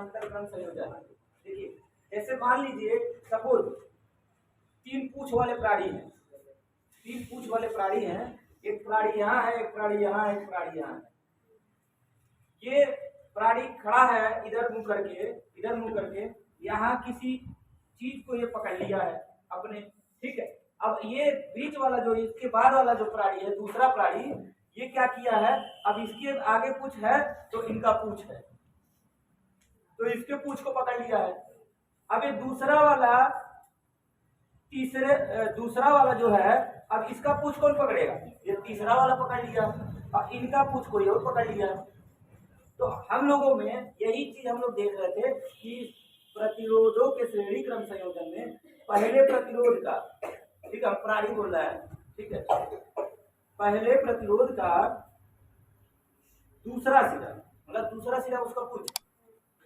समांतर क्रम संयोजन। देखिए जैसे मान लीजिए सपोज 3 पूंछ वाले प्राणी हैं, 3 पूंछ वाले प्राणी हैं, एक प्राणी यहाँ है, एक प्राणी यहाँ है, एक प्राणी यहाँ है। ये प्राणी खड़ा है इधर मुंह करके, इधर मुंह करके, यहाँ किसी चीज को ये पकड़ लिया है अपने, ठीक है। अब ये बीच वाला जो इसके बाद वाला जो प्राणी है, दूसरा प्राणी, ये क्या किया है, अब इसके आगे पूंछ है तो इनका पूंछ है, तो इसके पूंछ को पकड़ लिया है। अब ये दूसरा वाला जो है, अब इसका पूंछ कौन पकड़ेगा, ये तीसरा वाला पकड़ लिया, और इनका पूंछ कोई और पकड़ लिया। तो हम लोगों में यही चीज हम लोग देख रहे थे कि प्रतिरोधों के श्रेणी क्रम संयोजन में पहले प्रतिरोध का, ठीक है, प्राणी बोल रहा है, ठीक है, पहले प्रतिरोध का दूसरा सिरा, मतलब दूसरा सिरा उसका पूछ,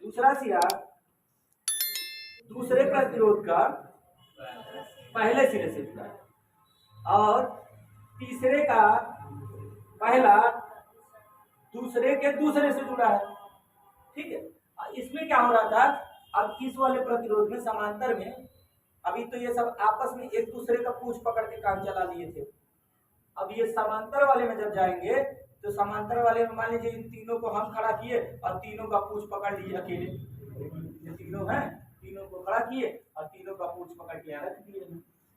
दूसरा सिरा दूसरे प्रतिरोध का पहले सिरे से जुड़ा है, और तीसरे का पहला दूसरे के दूसरे से जुड़ा है, ठीक है। इसमें क्या हो रहा था, अब इस वाले प्रतिरोध में समांतर में अभी तो ये सब आपस में एक दूसरे का पूंछ पकड़ के काम चला लिए थे। अब ये समांतर वाले में जब जाएंगे तो समांतर वाले में मान लीजिए इन तीनों को हम खड़ा किए और तीनों का पूंछ पकड़ लिए अकेले, ये तीनों हैं, तीनों को खड़ा किए और तीनों का पूंछ पकड़ के रख दिए,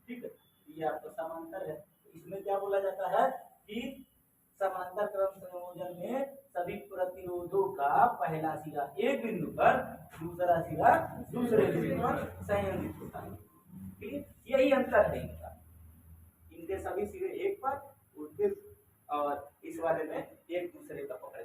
ठीक है। ये आपका समांतर है। इसमें क्या बोला जाता है कि समांतर क्रम संयोजन में सभी प्रतिरोधों का पहला सिरा एक बिंदु पर, दूसरा सिरा दूसरे बिंदु पर संयोजित होता है, ठीक है। यही अंतर है इनका, इनके सभी सिरे एक पर, उनके और इस वाले में एक दूसरे का पकड़